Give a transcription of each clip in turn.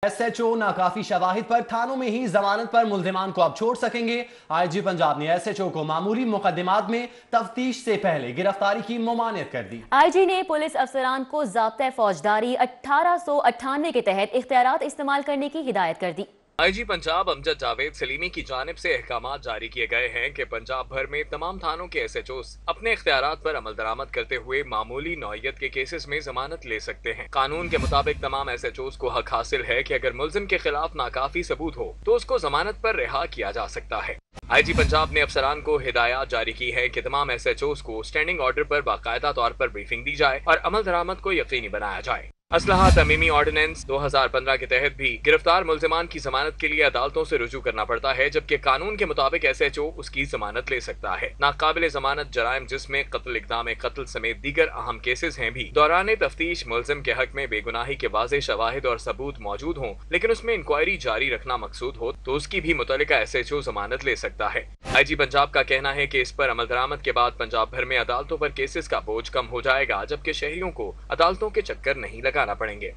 S H O ناکافی شواہد پر تھانوں میں ہی ضمانت پر ملزمان کو اب چھوڑ سکیں گے۔ آئی جی پنجاب نے ایس ایچ او کو معمولی مقدمات میں تفتیش سے پہلے گرفتاری کی ممانعت کر دی۔ آئی جی نے پولیس افسران کو ضابطۂ فوجداری 1898 کے تحت اختیارات استعمال کرنے کی ہدایت کر دی۔ آئی جی پنجاب امجد جاوید سلیمی کی جانب سے احکامات جاری کیے گئے ہیں کہ پنجاب بھر میں تمام تھانوں کے ایس ایچ اوز اپنے اختیارات پر عمل درآمد کرتے ہوئے معمولی نوعیت کے کیسز میں ضمانت لے سکتے ہیں۔ قانون کے مطابق تمام ایس ایچ اوز کو حق حاصل ہے کہ اگر ملزم کے خلاف ناکافی ثبوت ہو تو اس کو ضمانت پر رہا کیا جا سکتا ہے۔ آئی جی پنجاب نے افسران کو ہدایات جاری کی ہے کہ تمام ایس ایچ اوز کو اسٹینڈنگ آرڈر پر باقاعدہ طور پر بریفنگ دی جائے اور عمل درآمد کو یقینی بنایا جائے۔ اسلحہ ترمیمی آرڈیننس 2015 کے تحت بھی گرفتار ملزمان کی ضمانت کے لیے عدالتوں سے رجوع کرنا پڑتا ہے، جبکہ قانون کے مطابق ایس ایچ او اس کی ضمانت لے سکتا ہے۔ ناقابل ضمانت جرائم جس میں قتل، اقدام قتل سمیت دیگر اہم کیسز ہیں بھی دوران تفتیش ملزم کے حق میں بے گناہی کے واضح شواہد اور ثبوت موجود ہوں لیکن اس میں انکوائری جاری رکھنا مقصود ہو تو اس کی بھی متعلقہ ایس ایچ او ضمانت لے سکتا ہے۔ آئی جی پنجاب کا کہنا ہے کہ اس پر عمل درآمد کے بعد پنجاب بھر میں عدالتوں پر کیسز کا بوجھ کم ہو جائے گا، جبکہ شہریوں کو عدالتوں کے چکر نہیں لگانا پڑیں گے۔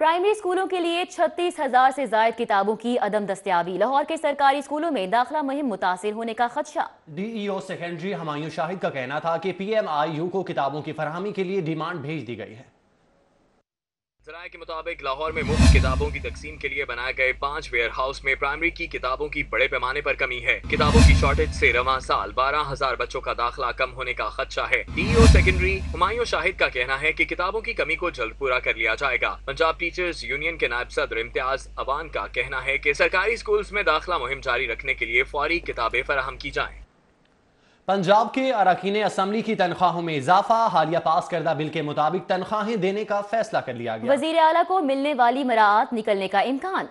پرائمری اسکولوں کے لیے 36,000 سے زائد کتابوں کی عدم دستیابی، لاہور کے سرکاری اسکولوں میں داخلہ مہم متاثر ہونے کا خدشہ۔ ڈی ای او سیکنڈری ہمایوں شاہد کا کہنا تھا کہ پی ایم آئی یو کو کتابوں کی فراہمی کے لیے ڈیمانڈ بھیج دی گئی ہے۔ ذرائع کے مطابق لاہور میں مفت کتابوں کی تقسیم کے لیے بنائے گئے 5 ویئر ہاؤس میں پرائمری کی کتابوں کی بڑے پیمانے پر کمی ہے۔ کتابوں کی شارٹیج سے رواں سال 12,000 بچوں کا داخلہ کم ہونے کا خدشہ ہے۔ ڈی ای او سیکنڈری ہمایوں شاہد کا کہنا ہے کہ کتابوں کی کمی کو جلد پورا کر لیا جائے گا۔ پنجاب ٹیچرز یونین کے نائب صدر امتیاز اوان کا کہنا ہے کہ سرکاری اسکولز میں داخلہ مہم جاری رکھنے کے لیے فوری کتابیں فراہم کی جائیں۔ پنجاب کے اراکین اسمبلی کی تنخواہوں میں اضافہ، حالیہ پاس کردہ بل کے مطابق تنخواہیں دینے کا فیصلہ کر لیا گیا۔ وزیر اعلیٰ کو ملنے والی مراعات نکلنے کا امکان۔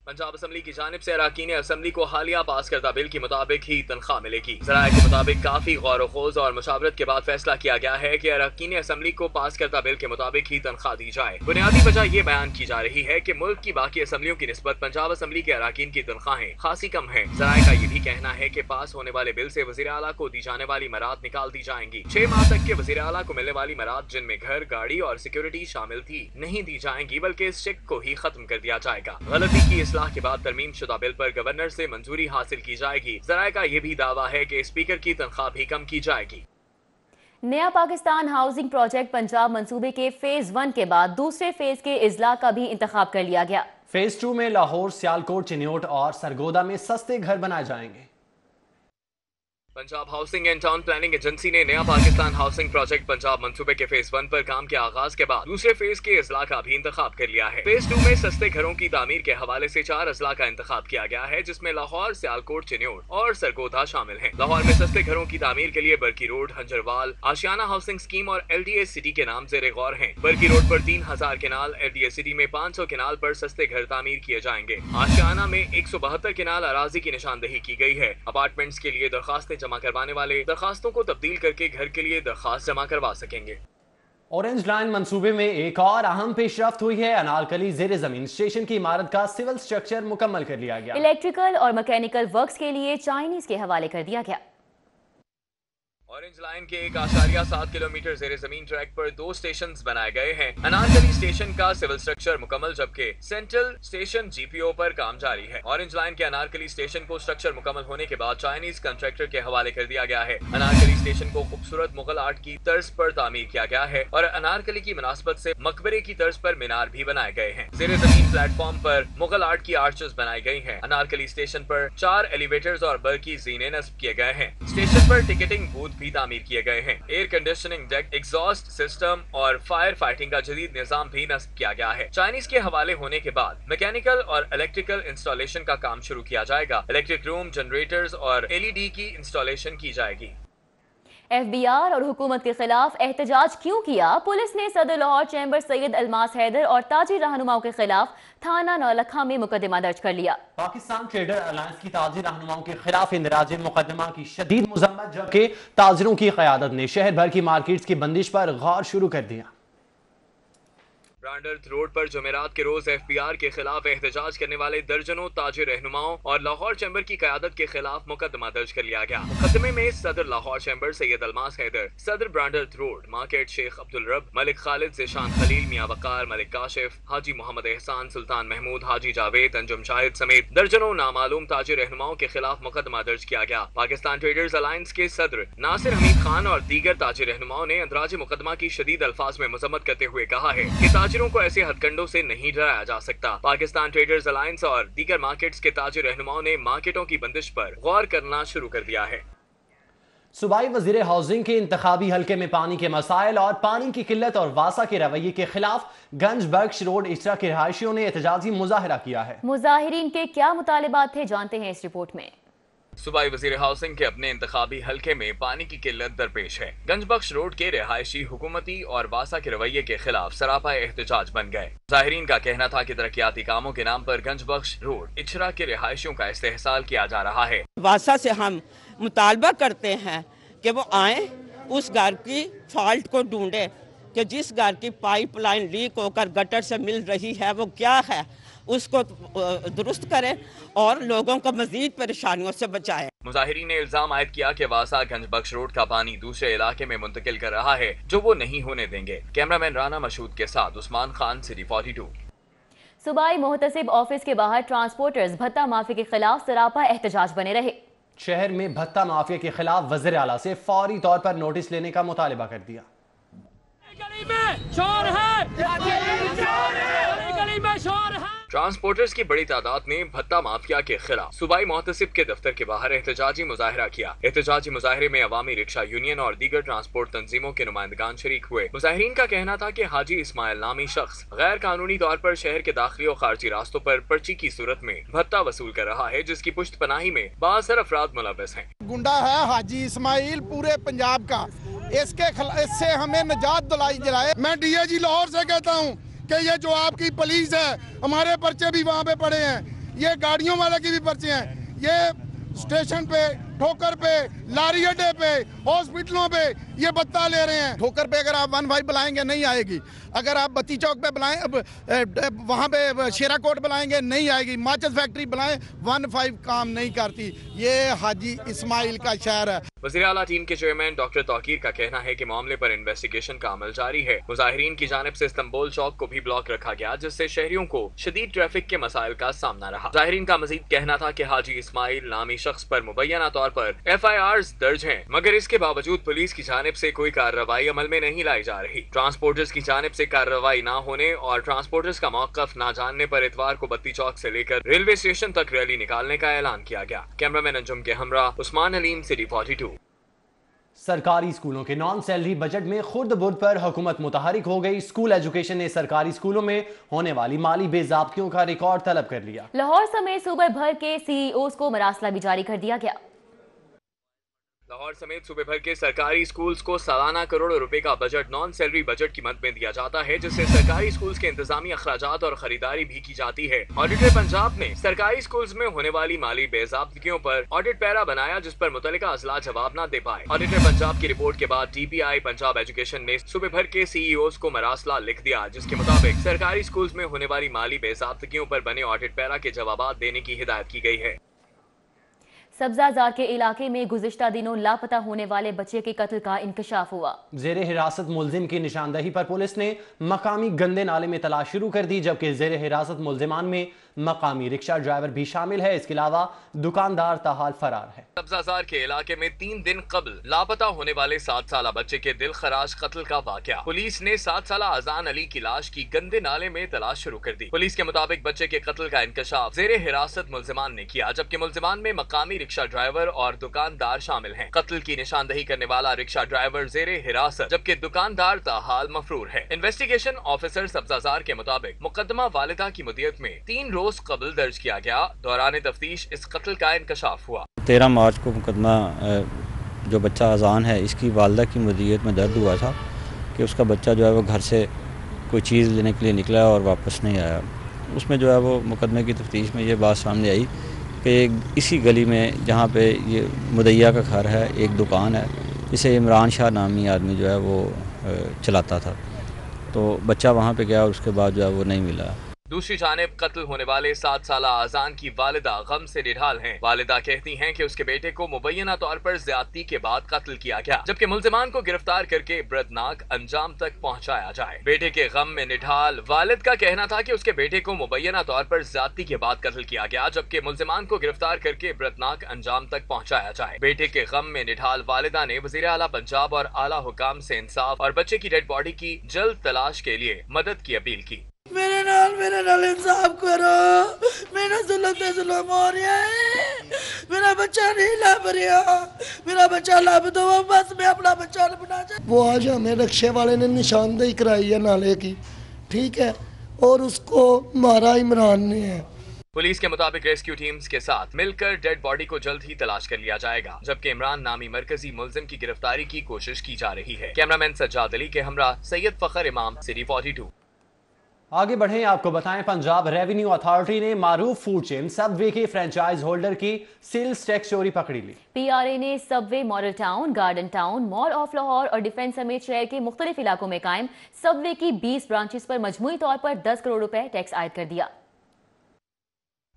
پنجاب اسمبلی کی جانب سے اراکین اسمبلی کو حالیہ پاس کردہ بل کے مطابق ہی تنخواہ ملے گی۔ ذرائع کے مطابق کافی غور و خوض اور مشاورت کے بعد فیصلہ کیا گیا ہے کہ اراکین اسمبلی کو پاس کردہ بل کے مطابق ہی تنخواہ دی جائے۔ بنیادی وجہ یہ بیان کی جا رہی ہے کہ ملک کی باقی اسمبلیوں کی نسبت پنجاب اسمبلی کے اراکین کی تنخواہیں خاصی کم ہیں۔ ذرائع کا یہ بھی کہنا ہے کہ پاس ہونے والے بل سے وزیر اعلیٰ کو دی جانے والی مراعات نکال دی جائیں گی۔ 6 ماہ تک کے وزیر اعلیٰ کو ملنے والی مراعات، جن میں گھر، گاڑی اور سیکیورٹی شامل تھی، نہیں دی جائیں گی بلکہ اس چیک کو ہی ختم کر دیا جائے گا۔ غلطی کی اصلاح کے بعد ترمیم شدہ بل پر گورنر سے منظوری حاصل کی جائے گی۔ ذرائع کا یہ بھی دعویٰ ہے کہ اسپیکر کی تنخواہ بھی کم کی جائے گی۔ نیا پاکستان ہاؤسنگ پروجیکٹ پنجاب منصوبے کے فیز 1 کے بعد دوسرے فیز کے اضلاع کا بھی انتخاب کر لیا گیا۔ فیز 2 میں لاہور، سیالکوٹ، چنیوٹ اور سرگودا میں سستے گھر بنائے جائیں گے۔ Punjab housing and town planning agency نے نیا پاکستان ہاؤسنگ پروجیکٹ پنجاب منصوبے کے فیز 1 پر کام کے آغاز کے بعد دوسرے فیز کے اضلاع کا بھی انتخاب کر لیا ہے۔ فیز 2 میں سستے گھروں کی تعمیر کے حوالے سے 4 اضلاع کا انتخاب کیا گیا ہے، جس میں لاہور، سیالکوٹ، چنیوٹ اور سرگودا شامل ہیں۔ لاہور میں سستے گھروں کی تعمیر کے لیے Barki road, Hanjarwal, Ashiana housing scheme اور ایل ڈی اے سٹی کے نام زیر غور ہیں۔ برکی روڈ پر 3,000 کنال، ایل ڈی اے سٹی میں 500 کنال پر سستے گھر تعمیر کیے جائیں گے۔ آشیانہ میں 172 کنال اراضی کی نشاندہی کی گئی ہے۔ اپارٹمنٹس کے لیے درخواستیں جمع کروانے والے درخواستوں کو تبدیل کر کے گھر کے لیے درخواست جمع کروا سکیں گے۔ اورنج لائن منصوبے میں ایک اور اہم پیش رفت ہوئی ہے۔ انارکلی زیر زمین اسٹیشن کی عمارت کا سول سٹرکچر مکمل کر لیا گیا۔ الیکٹریکل اور مکینیکل ورکس کے لیے چائنیز کے حوالے کر دیا گیا۔ اورنج لائن کے 1.7 کلومیٹر زیر زمین ٹریک پر 2 اسٹیشنز بنائے گئے ہیں۔ انارکلی اسٹیشن کا سول سٹرکچر مکمل، جبکہ سینٹرل اسٹیشن جی پی او پر کام جاری ہے۔ اورنج لائن کے انارکلی اسٹیشن کو سٹرکچر مکمل ہونے کے بعد چائنیز کنٹریکٹر کے حوالے کر دیا گیا ہے۔ انارکلی اسٹیشن کو خوبصورت مغل آرٹ کی طرز پر تعمیر کیا گیا ہے اور انارکلی کی مناسبت سے مقبرے کی طرز پر مینار بھی بنائے گئے ہیں۔ زیر زمین پلیٹ فارم پر مغل آرٹ کی آرچز بنائی گئی ہیں۔ انارکلی اسٹیشن پر 4 ایلیویٹرز اور برقی زینے نصب کیے گئے ہیں۔ اسٹیشن پر ٹکٹنگ بوتھ بھی تعمیر کیے گئے ہیں۔ Air conditioning deck, exhaust system اور فائر فائٹنگ کا جدید نظام بھی نصب کیا گیا ہے۔ چائنیز کے حوالے ہونے کے بعد میکینیکل اور الیکٹریکل انسٹالیشن کا کام شروع کیا جائے گا۔ الیکٹرک روم، جنریٹرز اور ایل ای ڈی کی انسٹالیشن کی جائے گی۔ ایف بی آر اور حکومت کے خلاف احتجاج کیوں کیا؟ پولیس نے صدر لاہور چیمبر سید الماس حیدر اور تاجر رہنماؤں کے خلاف تھانہ نولکھا میں مقدمہ درج کر لیا۔ پاکستان ٹریڈر الائنس کی تاجر رہنماؤں کے خلاف اندراج مقدمہ کی شدید مذمت، جبکہ تاجروں کی قیادت نے شہر بھر کی مارکیٹس کی بندش پر غور شروع کر دیا۔ ब्रांडर्थ रोड पर जुमेरात के रोज FBR के खिलाफ एहतजाज करने वाले दर्जनों ताजिर रहनुमाओं और लाहौर चैम्बर की क़यादत के खिलाफ मुकदमा दर्ज कर लिया गया। मुकदमे में सदर लाहौर चैम्बर सैयद अलमास हैदर, सदर ब्रांडर्थ रोड मार्केट शेख अब्दुल रब, मलिक खालिद, ज़ीशान खलील, मियां वकार, मलिक काशिफ, हाजी मोहम्मद एहसान, सुल्तान महमूद, हाजी जावेद, अंजुम शाहिद समेत दर्जनों नामालूम ताजिर रहनुमाओं के खिलाफ मुकदमा दर्ज किया गया। पाकिस्तान ट्रेडर्स अलायंस के सदर नासिर हमीद खान और दीगर ताजिर रहनुमाओं ने अंदराज मुकदमा की शदीद अल्फाज में मजम्मत करते हुए कहा है कि ताजिरों को ऐसे हथकंडों से नहीं डराया जा सकता। पाकिस्तान ट्रेडर्स अलायंस और दीगर मार्केट्स के ताजिर रहनुमाओं ने मार्केटों की बंदिश पर गौर करना शुरू कर दिया है। सूबाई वजीर हाउसिंग के इंतखाबी हल्के में पानी के मसाइल और पानी की किल्लत और वासा के रवैये के खिलाफ गंज बख्श रोड इचरा के रहायशियों ने एहतजाजी मुजाहरा किया है। मुजाहिरीन के क्या मुतालिबात थे, जानते हैं इस रिपोर्ट में। सूबाई वजीर हाउसिंग के अपने इंतखाबी हल्के में पानी की किल्लत दरपेश है। गंजबख्श रोड के रिहायशी हुकूमती और वासा के रवैये के खिलाफ सरापा एहतजाज बन गए। मुजाहिरीन का कहना था कि तरक्याती कामों के नाम पर गंजबख्श रोड इचरा के रिहायशियों का इस्तेहसाल किया जा रहा है। वासा से हम मुतालबा करते हैं कि वो आए, उस घर की फॉल्ट को ढूंढे कि जिस घर की पाइपलाइन लीक होकर गटर से मिल रही है वो क्या है, उसको दुरुस्त करें और लोगों को मजीद परेशानियों से बचाएं। मुजाहिरीन ने इल्जाम आयद किया कि वासा गंजबख्श रोड का पानी दूसरे इलाके में मुंतकिल कर रहा है, जो वो नहीं होने देंगे। कैमरामैन राना मशहूद के साथ उस्मान खान, सिटी 42। सूबाई मोहतसिब ऑफिस के बाहर ट्रांसपोर्टर्स भत्ता माफी के खिलाफ सरापा एहतजाज बने रहे। शहर में भत्ता माफिया के खिलाफ वज़ीर आला से फौरी तौर पर नोटिस लेने का मुतालिबा कर दिया। ट्रांसपोर्टर्स की बड़ी तादाद ने भत्ता माफिया के खिलाफ सूबाई मोहतसिब के दफ्तर के बाहर एहतजाजी मुजाहरा किया। एहतजाजी मुजाहरे में अवामी रिक्शा यूनियन और दीगर ट्रांसपोर्ट तंजीमों के नुमाइंदगान शरीक हुए। मुजाहिरीन का कहना था कि हाजी इस्माइल नामी शख्स गैर कानूनी तौर पर शहर के दाखिली और खारजी रास्तों पर पर्ची की सूरत में भत्ता वसूल कर रहा है, जिसकी पुश्त पनाही में बासर अफराद मुलव्वस हैं। गुंडा है हाजी इस्माइल पूरे पंजाब का, इससे हमें निजात दिलाए। मैं DIG लाहौर से कहता हूँ कि ये जो आपकी पुलिस है, हमारे पर्चे भी वहाँ पे पड़े हैं, ये गाड़ियों वाले की भी पर्चे हैं, ये स्टेशन पे, ठोकर पे, लारी अड्डे पे, हॉस्पिटलों पे ये भत्ता ले रहे हैं। ठोकर पे अगर आप 15 बुलाएंगे नहीं आएगी, अगर आप बत्ती चौक पे बुलाएं, वहाँ पे शेरा कोट बुलाएंगे नहीं आएगी, माचिस फैक्ट्री बुलाएं 15 काम नहीं करती। ये हाजी इस्माइल का शहर है। वज़ीर आला टीम के चेयरमैन डॉक्टर तौकीर का कहना है कि मामले पर इन्वेस्टिगेशन का अमल जारी है। मुजाहिरीन की जानिब से इस्तांबुल चौक को भी ब्लॉक रखा गया, जिससे शहरियों को शदीद ट्रैफिक के मसाइल का सामना रहा। मुजाहिरीन का मजीद कहना था कि हाजी इस्माइल नामी शख्स पर मुबैना तौर पर FIRs दर्ज हैं, मगर इसके बावजूद पुलिस की जानिब से कोई कार्रवाई अमल में नहीं लाई जा रही। ट्रांसपोर्टर्स की जानिब से कार्रवाई न होने और ट्रांसपोर्टर्स का मौक़िफ़ न जानने पर इतवार को बत्ती चौक से लेकर रेलवे स्टेशन तक रैली निकालने का ऐलान किया गया। कैमरामैन अंजुम के हमरा, उस्मान अलीम, सिटी 42। सरकारी स्कूलों के नॉन सैलरी बजट में खुर्द बुर्द पर हुकूमत मुतहरिक हो गई। स्कूल एजुकेशन ने सरकारी स्कूलों में होने वाली माली बेज़ाब्तियों का रिकॉर्ड तलब कर लिया। लाहौर समेत सूबे भर के CEOs को मरासला भी जारी कर दिया गया। लाहौर समेत सूबे भर के सरकारी स्कूल्स को सालाना करोड़ों रुपए का बजट नॉन सैलरी बजट की मद में दिया जाता है, जिससे सरकारी स्कूल्स के इंतजामी अखराजात और खरीदारी भी की जाती है। ऑडिटर पंजाब ने सरकारी स्कूल्स में होने वाली माली बेज़ाब्तियों पर ऑडिट पैरा बनाया, जिस पर मुतल्लिका अजला जवाब न दे पाए। ऑडिटर पंजाब की रिपोर्ट के बाद TPI पंजाब एजुकेशन ने सूबे भर के CEOs को मरासला लिख दिया, जिसके मुताबिक सरकारी स्कूल्स में होने वाली माली बेज़ाब्तियों पर बने ऑडिट पैरा के जवाब देने की हिदायत की गई है। सब्जाजार के इलाके में गुज़िश्ता दिनों लापता होने वाले बच्चे के कत्ल का इंकशाफ हुआ। जेर हिरासत मुलजिम की निशानदही पर पुलिस ने मकामी गंदे नाले में तलाश शुरू कर दी, जबकि जेर हिरासत मुलजिमान में मकामी रिक्शा ड्राइवर भी शामिल है। इसके अलावा दुकानदार ताहाल फरार है। सब्जाजार के इलाके में 3 दिन कबल लापता होने वाले 7 साला बच्चे के दिल खराज कत्ल का वाकया। पुलिस ने 7 साला अजान अली की लाश की गंदे नाले में तलाश शुरू कर दी। पुलिस के मुताबिक बच्चे के कत्ल का इंकशाफ जेर हिरासत मुलजिमान ने किया, जबकि मुलजिमान में मकामी रिक्शा ड्राइवर और दुकानदार शामिल हैं। कत्ल की निशानदही करने वाला रिक्शा ड्राइवर जेर हिरासत, जबकि दुकानदार ताहाल मफरूर है। इन्वेस्टिगेशन ऑफिसर सब्जाजार के मुताबिक मुकदमा वालिदा की मुद्दत में 3 रोज कबल दर्ज किया गया। दौरान तफ्तीश इस कत्ल का इंकशाफ हुआ। 13 मार्च को मुकदमा जो बच्चा अजान है, इसकी वालिदा की मुद्दत में दर्ज हुआ था कि उसका बच्चा जो है वो घर से कोई चीज़ लेने के लिए निकला और वापस नहीं आया। उसमें जो है वो मुकदमे की तफ्तीश में ये बात सामने आई कि इसी गली में जहाँ पे ये मुदैया का घर है, एक दुकान है जिसे इमरान शाह नामी आदमी जो है वो चलाता था। تو بچہ وہاں پہ گیا اور اس کے بعد جو ہے وہ نہیں ملا۔ दूसरी जानिब कत्ल होने वाले 7 साला आजान की वालिदा गम से निढाल हैं। वालिदा कहती हैं कि उसके बेटे को मुबैना तौर पर ज्यादती के बाद कत्ल किया गया, जबकि मुल्जिमान को गिरफ्तार करके इबरतनाक अंजाम तक पहुंचाया जाए। बेटे के गम में निढाल वालिद का कहना था कि उसके बेटे को मुबैना तौर पर ज्यादती के बाद कत्ल किया गया, जबकि मुल्जिमान को गिरफ्तार करके इबरतनाक अंजाम तक पहुंचाया जाए। बेटे के गम में निढाल वालिदा ने वज़ीर आला पंजाब और आला हुकाम से इंसाफ और बच्चे की डेड बॉडी की जल्द तलाश के लिए मदद की अपील की। मेरे नाल इंसाफ करो, मेरा जुल्म हो रहा है, मेरा बच्चा नहीं लभ रहा, मेरा बच्चा लभ दो, बस मैं अपना बच्चा लभना चाहता। वो आज हमें रक्शे वाले ने निशानदेही कराई है नाले की, ठीक है, और उसको मारा इमरान ने है। पुलिस के मुताबिक रेस्क्यू टीम्स के साथ मिलकर डेड बॉडी को जल्द ही तलाश कर लिया जाएगा, जबकि इमरान नामी मरकजी मुल्जिम की गिरफ्तारी की कोशिश की जा रही है। कैमरामैन सज्जाद अली के हमरा सैयद फखर इमाम, सिटी 42। आगे बढ़ें, आपको बताएं पंजाब रेवेन्यू अथॉरिटी ने मारूफ फूड चेन सबवे के फ्रेंचाइज होल्डर की सेल्स टैक्स चोरी पकड़ी ली। पीआरए ने Subway Model Town, Garden Town, Mall of Lahore और डिफेंस समेत शहर के मुख्तलिफ इलाकों में कायम सबवे की 20 ब्रांचेस पर मजमूई तौर पर 10 करोड़ रुपए टैक्स आयद कर दिया।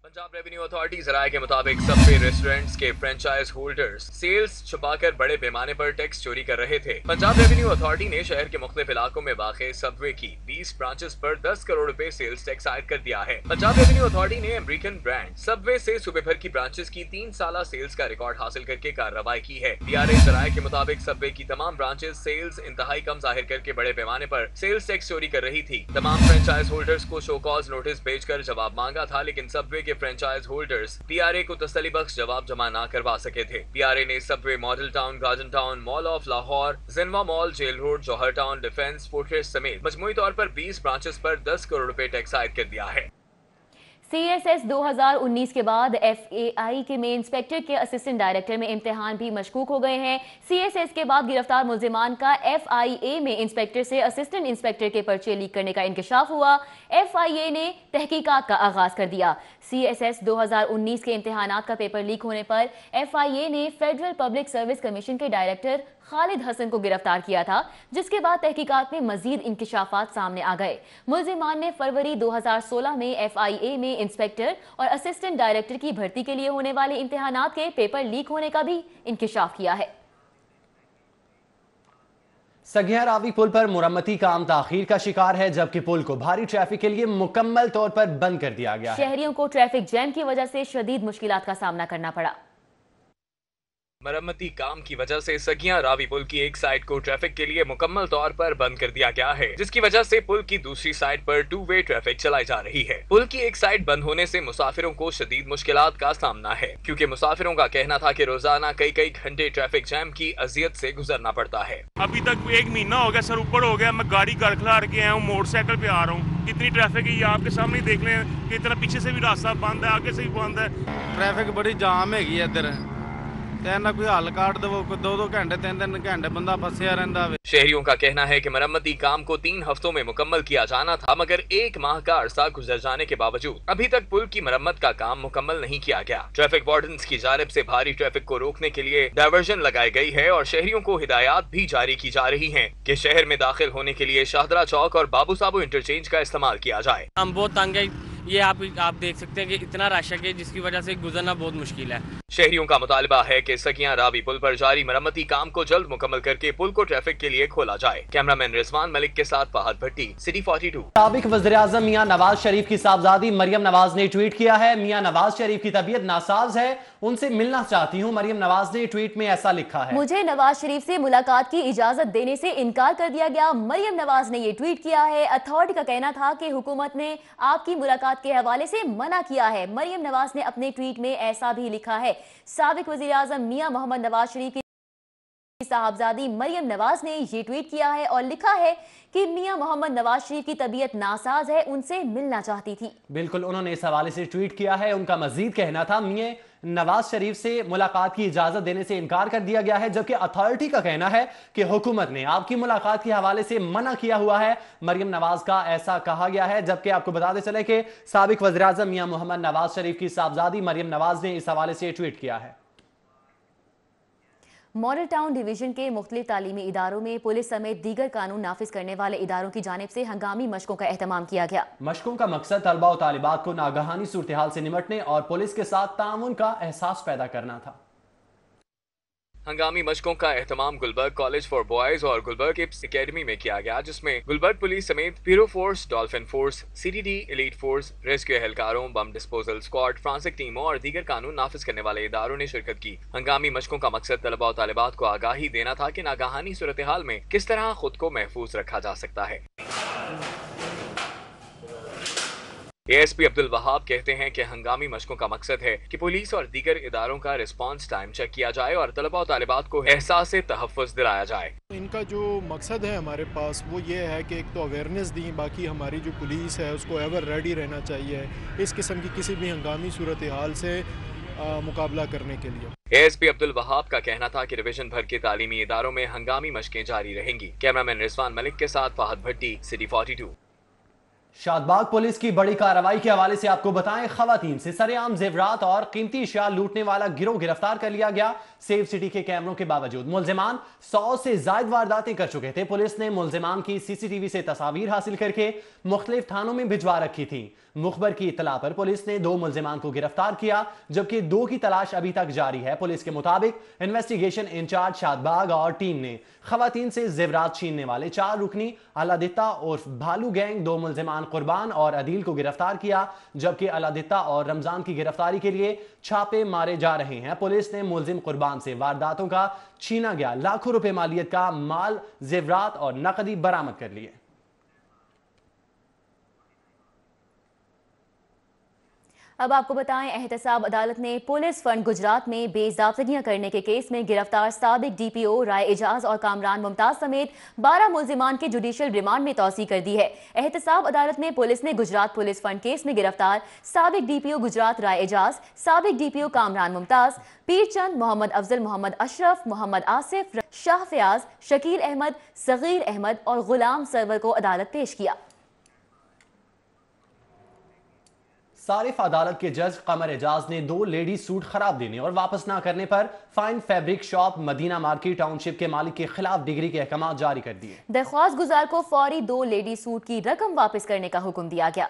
पंजाब रेवेन्यू अथॉरिटी जराये के मुताबिक सबवे रेस्टोरेंट्स के फ्रेंचाइज होल्डर्स सेल्स छुपाकर बड़े पैमाने पर टैक्स चोरी कर रहे थे। पंजाब रेवेन्यू अथॉरिटी ने शहर के मुख्तलिफ इलाकों में वाक़े सबवे की 20 ब्रांचेस पर 10 करोड़ रुपए सेल्स टैक्स आयद कर दिया है। पंजाब रेवेन्यू अथॉरिटी ने अमेरिकन ब्रांड सबवे से सूबे भर की ब्रांचेस की 3 साला सेल्स का रिकॉर्ड हासिल करके कार्रवाई की है। पीआरए जराये के मुताबिक सबवे की तमाम ब्रांचेस सेल्स इंतहाई कम जाहिर करके बड़े पैमाने पर सेल्स टैक्स चोरी कर रही थी। तमाम फ्रेंचाइज होल्डर्स को शो कॉज नोटिस भेजकर जवाब मांगा था, लेकिन सबवे के फ्रेंचाइज होल्डर्स पीआरए को तसल्ली बख्श जवाब जमा ना करवा सके थे। पीआरए ने Subway Model Town, Garden Town, Mall of Lahore, जिनवा mall, Jail Road, Johar Town, Defence Fortress समेत मजमूई तौर पर 20 ब्रांचेस पर 10 करोड़ रुपए टैक्स आयद कर दिया है। CSS 2019 के बाद FAI के में इंस्पेक्टर के असिस्टेंट डायरेक्टर में इम्तिहान भी मशकूक हो गए हैं। CSS के बाद गिरफ्तार मुल्जिमान का FIA में इंस्पेक्टर से असिस्टेंट इंस्पेक्टर के पर्चे लीक करने का इंकशाफ हुआ। FIA ने तहकीकात का आगाज कर दिया। CSS 2019 के इम्तिहानात का पेपर लीक होने पर FIA ने फेडरल पब्लिक सर्विस कमीशन के डायरेक्टर खालिद हसन को गिरफ्तार किया था, जिसके बाद तहकीकात में मजीद इंकशाफात सामने आ गए। मुल्जिमान ने फरवरी 2016 में FIA में इंस्पेक्टर और असिस्टेंट डायरेक्टर की भर्ती के लिए होने वाले इम्तिहानात के पेपर लीक होने का भी इंकशाफ किया है। सगिया रावी पुल पर मुरम्मती काम ताखीर का शिकार है, जबकि पुल को भारी ट्रैफिक के लिए मुकम्मल तौर पर बंद कर दिया गया है। शहरियों को ट्रैफिक जैम की वजह से शदीद मुश्किलात का सामना करना पड़ा। मरम्मती काम की वजह से सगिया रावी पुल की एक साइड को ट्रैफिक के लिए मुकम्मल तौर पर बंद कर दिया गया है, जिसकी वजह से पुल की दूसरी साइड पर 2 वे ट्रैफिक चलाई जा रही है। पुल की एक साइड बंद होने से मुसाफिरों को शदीद मुश्किलात का सामना है, क्योंकि मुसाफिरों का कहना था कि रोजाना कई घंटे ट्रैफिक जैम की अजियत से गुजरना पड़ता है। अभी तक 1 महीना हो गया, सर ऊपर हो गया, मैं गाड़ी घर खिलार के आया हूँ, मोटरसाइकिल पे आ रहा हूँ, कितनी ट्रैफिक है ये आपके सामने देख लें कि इतना पीछे से भी रास्ता बंद है, आगे से भी बंद है। ट्रैफिक बड़ी जाम है इधर, कोई हल काट दो, 2-2 घंटे 3-3 घंटे बंदा फंसिया रहता है। शहरियों का कहना है कि मरम्मती काम को 3 हफ्तों में मुकम्मल किया जाना था, मगर 1 माह का अरसा गुजर जाने के बावजूद अभी तक पुल की मरम्मत का काम मुकम्मल नहीं किया गया। ट्रैफिक वार्डन्स की जानिब से भारी ट्रैफिक को रोकने के लिए डायवर्जन लगाई गई है और शहरियों को हिदायत भी जारी की जा रही है कि शहर में दाखिल होने के लिए शाहदरा चौक और बाबू साबू इंटरचेंज का इस्तेमाल किया जाए। हम बहुत तंग है, ये आप देख सकते हैं कि इतना रश है जिसकी वजह से गुजरना बहुत मुश्किल है। शहरियों का मुतालबा है कि सगिया रावी पुल पर जारी मरम्मती काम को जल्द मुकम्मल करके पुल को ट्रैफिक के लिए खोला जाए। कैमरामैन रिजवान मलिक के साथ फहद भट्टी, सिटी 42। साबिक वज़ीर आज़म मियां नवाज शरीफ की साहबजादी मरियम नवाज ने ट्वीट किया है, मियां नवाज शरीफ की तबीयत नासाज है, उनसे मिलना चाहती हूं। मरियम नवाज ने ट्वीट में ऐसा लिखा है, मुझे नवाज शरीफ से मुलाकात की इजाजत देने से इनकार कर दिया गया। मरियम नवाज ने ये ट्वीट किया है। अथॉरिटी का कहना था कि हुकूमत ने आपकी मुलाकात के हवाले से मना किया है। मरियम नवाज ने अपने ट्वीट में ऐसा भी लिखा है, साबिक वज़ीर आज़म मियां मोहम्मद नवाज शरीफ की साहबजादी मरियम नवाज ने ये ट्वीट किया है और लिखा है कि मियां मोहम्मद नवाज शरीफ की तबीयत नासाज है, उनसे मिलना चाहती थी। बिल्कुल, उन्होंने इस हवाले से ट्वीट किया है। उनका मजीद कहना था, मियां नवाज शरीफ से मुलाकात की इजाजत देने से इनकार कर दिया गया है, जबकि अथॉरिटी का कहना है कि हुकूमत ने आपकी मुलाकात के हवाले से मना किया हुआ है। मरियम नवाज का ऐसा कहा गया है, जबकि आपको बताते चले कि साबिक वज़ीर आज़म मियां मोहम्मद नवाज शरीफ की साहबजादी मरियम नवाज ने इस हवाले से ट्वीट किया है। मॉडल टाउन डिवीजन के मुख्तलिफ तालीमी इदारों में पुलिस समेत दीगर कानून नाफिज करने वाले इदारों की जानिब से हंगामी मशकों का एहतमाम किया गया। मशकों का मकसद तलबा और तालिबात को नागहानी सूरत हाल से निमटने और पुलिस के साथ ताउन का एहसास पैदा करना था। हंगामी मशकों का एहतमाम गुलबर्ग कॉलेज फॉर बॉयज और गुलबर्ग इप्स एकेडमी में किया गया, जिसमें गुलबर्ग पुलिस समेत पीरो force, Dolphin Force, CDD, Elite Force, Rescue एहलकारों, बम डिस्पोजल स्क्वाड, फ्रांसिक टीमों और दीगर कानून नाफिज करने वाले इदारों ने शिरकत की। हंगामी मशकों का मकसद तलबा और तालिबात को आगाही देना था कि नागहानी सूरत हाल में किस तरह खुद को महफूज रखा जा सकता है। एएसपी अब्दुल वहाब कहते हैं कि हंगामी मशकों का मकसद है कि पुलिस और दीगर इदारों का रिस्पांस टाइम चेक किया जाए और तलबा और तालिबात को एहसास से तहफ़्फ़ुज़ दिलाया जाए। इनका जो मकसद है हमारे पास वो ये है कि एक तो अवेयरनेस दी, बाकी हमारी जो पुलिस है उसको एवर रेडी रहना चाहिए इस किस्म की किसी भी हंगामी सूरत हाल से मुकाबला करने के लिए। एएसपी अब्दुल वहाब का कहना था कि डिवीजन भर के तालीमी इदारों में हंगामी मशकें जारी रहेंगी। कैमरामैन रिजवान मलिक के साथ फहद भट्टी, सिटी 42। शादबाग पुलिस की बड़ी कार्रवाई के हवाले से आपको बताएं, खवातीन से सरेआम जेवरात और कीमती अशिया लूटने वाला गिरोह गिरफ्तार कर लिया गया। सेफ सिटी के कैमरों के बावजूद मुलजिमान 100 से ज्यादा वारदातें कर चुके थे। पुलिस ने मुलजिमान की सीसीटीवी से तस्वीर हासिल करके मुख्तलिफ थानों में भिजवा रखी थी। मुखबर की इत्तला पर पुलिस ने 2 मुलजिमान को गिरफ्तार किया, जबकि 2 की तलाश अभी तक जारी है। पुलिस के मुताबिक इन्वेस्टिगेशन इंचार्ज शादबाग और टीम ने खवातीन से जेवरात छीनने वाले 4 रुकनी अलादित्ता उर्फ भालू गैंग, 2 मुलजिमान कुर्बान और अदील को गिरफ्तार किया, जबकि अलादित्ता और रमजान की गिरफ्तारी के लिए छापे मारे जा रहे हैं। पुलिस ने मुलजिम कुर्बान से वारदातों का छीना गया लाखों रुपए मालियत का माल, जेवरात और नकदी बरामद कर लिए। अब आपको बताएं, एहतसाब अदालत ने पुलिस फंड गुजरात में बेज़ाब्तगियां करने के केस में गिरफ्तार साबिक डीपीओ राय एजाज और कामरान मुमताज समेत 12 मुलजिमान के जुडिशियल रिमांड में तौसी कर दी है। एहतसाब अदालत में पुलिस ने गुजरात पुलिस फंड केस में गिरफ्तार साबिक डीपीओ गुजरात राय एजाज, साबिक डीपीओ कामरान मुमताज, पीरचंद, मोहम्मद अफजल, मोहम्मद अशरफ, मोहम्मद आसिफ, शाह फयाज, शकील अहमद, सगीर अहमद और गुलाम सरवर को अदालत पेश किया। सारिफ अदालत के जज कमर एजाज ने 2 लेडी सूट खराब देने और वापस ना करने पर fine fabric shop Madina market township के मालिक के खिलाफ डिग्री के अहकाम जारी कर दिए। दरख्वास्त गुजार को फौरी 2 लेडी सूट की रकम वापस करने का हुक्म दिया गया।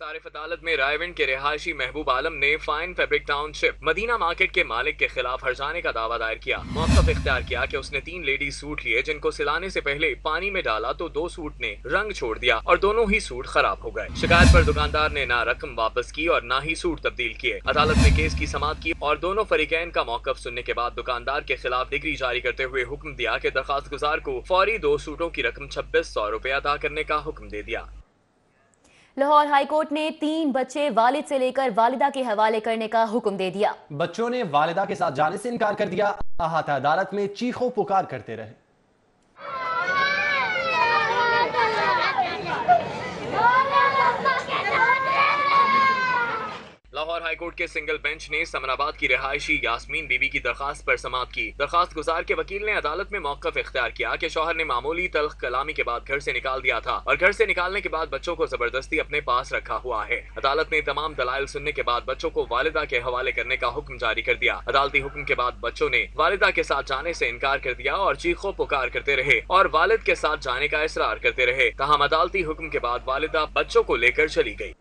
सारिफ अदालत में रायविंड के रिहायशी महबूब आलम ने fine fabric township Madina market के मालिक के खिलाफ हर्जाने का दावा दायर किया। मौक़िफ़ इख्तियार किया कि उसने 3 लेडी सूट लिए, जिनको सिलाने से पहले पानी में डाला तो 2 सूट ने रंग छोड़ दिया और दोनों ही सूट खराब हो गए। शिकायत पर दुकानदार ने ना रकम वापस की और ना ही सूट तब्दील किए। अदालत ने केस की समाअत की और दोनों फरीकैन का मौक़िफ़ सुनने के बाद दुकानदार के खिलाफ डिग्री जारी करते हुए हुक्म दिया कि दरख्वास्त गुजार को फौरी 2 सूटों की रकम 2600 रुपए अदा करने का हुक्म दे दिया। लाहौर हाई कोर्ट ने 3 बच्चे वालिद से लेकर वालिदा के हवाले करने का हुक्म दे दिया। बच्चों ने वालिदा के साथ जाने से इनकार कर दिया। अहाता अदालत में चीखों पुकार करते रहे। लाहौर हाईकोर्ट के सिंगल बेंच ने समनाबाद की रिहायशी यास्मीन बीबी की दरखास्त पर समाअत की। दरखास्त गुजार के वकील ने अदालत में मौक़िफ़ इख्तियार किया कि शौहर ने मामूली तल्ख कलामी के बाद घर से निकाल दिया था और घर से निकालने के बाद बच्चों को जबरदस्ती अपने पास रखा हुआ है। अदालत ने तमाम दलाइल सुनने के बाद बच्चों को वालिदा के हवाले करने का हुक्म जारी कर दिया। अदालती हुक्म के बाद बच्चों ने वालिदा के साथ जाने से इनकार कर दिया और चीखों पुकार करते रहे और वालिद के साथ जाने का इसरार करते रहे। ताहम अदालती हुक्म के बाद वालिदा बच्चों को लेकर चली गई।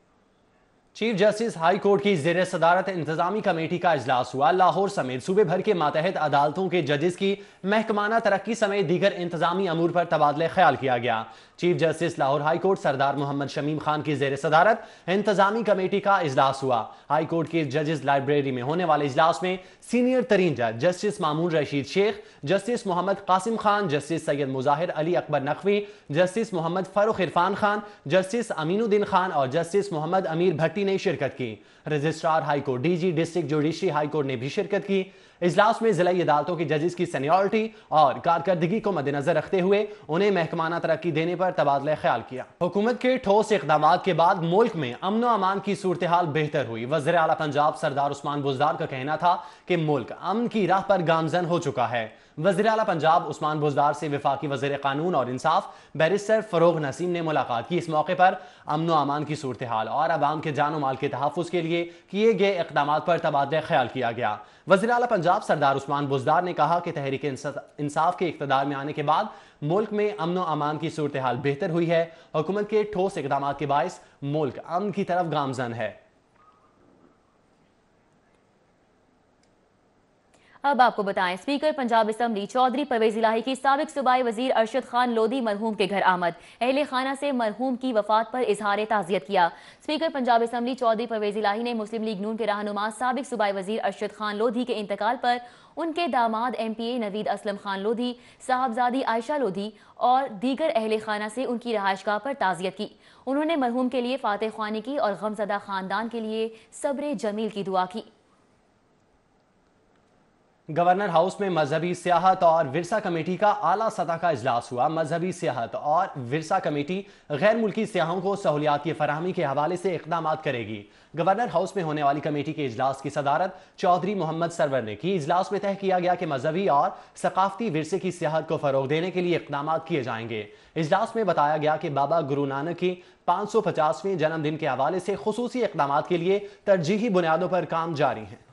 चीफ जस्टिस हाई कोर्ट की ज़ेर सदारत इंतजामी कमेटी का इजलास हुआ। लाहौर समेत सूबे भर के मातहत अदालतों के जजेस की महकमाना तरक्की समेत दीगर इंतजामी अमूर पर तबादला ख्याल किया गया। Chief justice Lahore high court Sardar Mohammad Shamim Khan की ज़ेर सदारत इंतजामी कमेटी का इजलास हुआ। हाई कोर्ट की जजेस लाइब्रेरी में होने वाले इजलास में सीनियर तरीन जज justice Mamoon Rasheed Sheikh, justice Mohammad Qasim Khan, justice Syed Mazahar Ali Akbar Naqvi, justice Mohammad Farooq Irfan Khan, justice Aminuddin Khan और जस्टिस मोहम्मद अमीर भट्टी ने शिरकत की। Registrar high court DG district judiciary high court ने भी शिरकत की। इजलास में जिला अदालतों की जजेस की सीनियरिटी और कारकर्दगी को मद्देनजर रखते हुए उन्हें महकमाना तरक्की देने पर तबादला ख्याल किया। हुकूमत के ठोस इक़दामात के बाद मुल्क में अमन व अमान की सूरत हाल बेहतर हुई। वज़ीर आला पंजाब सरदार उस्मान बुज़दार का कहना था कि मुल्क अमन की राह पर गामजन हो चुका है। وزیر اعلیٰ پنجاب عثمان بزدار سے وفاقی وزیر قانون اور انصاف بیرسٹر فروغ نسیم نے ملاقات کی۔ اس موقع پر امن و امان کی صورتحال اور عوام کے جان و مال کے تحفظ کے لیے کیے گئے اقدامات پر تبادلہ خیال کیا گیا۔ وزیر اعلیٰ پنجاب سردار عثمان بزدار نے کہا کہ تحریک انصاف کے اقتدار میں آنے کے بعد ملک میں امن و امان کی صورتحال بہتر ہوئی ہے۔ حکومت کے ٹھوس اقدامات کے باعث ملک امن کی طرف گامزن ہے۔ اب آپ کو بتائیں، اسپیکر پنجاب اسمبلی چودھری پرویز الہی کی سابق صوبائی وزیر ارشد خان لودھی مرحوم کے گھر آمد۔ اہل خانہ سے مرحوم کی وفات پر اظہار تعزیت کیا۔ اسپیکر پنجاب اسمبلی چودھری پرویز الہی نے مسلم لیگ نون کے رہنما سابق صوبائی وزیر ارشد خان لودھی کے انتقال پر ان کے داماد ایم پی اے نوید اسلم خان لودھی، صاحبزادی عائشہ لودھی اور دیگر اہل خانہ سے ان کی رہائش گاہ پر تعزیت کی۔ انہوں نے مرحوم کے لیے فاتح خوانی کی اور غمزدہ خاندان کے لیے صبر جمیل کی دعا کی۔ گورنر ہاؤس میں مذہبی سیاحت اور ورثہ کمیٹی کا اعلیٰ سطح کا اجلاس ہوا۔ مذہبی سیاحت اور ورثہ کمیٹی غیر ملکی سیاحوں کو سہولیات کی فراہمی کے حوالے سے اقدامات کرے گی۔ گورنر ہاؤس میں ہونے والی کمیٹی کے اجلاس کی صدارت چودھری محمد سرور نے کی۔ اجلاس میں طے کیا گیا کہ مذہبی اور ثقافتی ورثے کی سیاحت کو فروغ دینے کے لیے اقدامات کیے جائیں گے۔ اجلاس میں بتایا گیا کہ بابا گرو نانک کی 550ویں جنم دن کے حوالے سے خصوصی اقدامات کے لیے ترجیحی بنیادوں پر کام جاری ہیں۔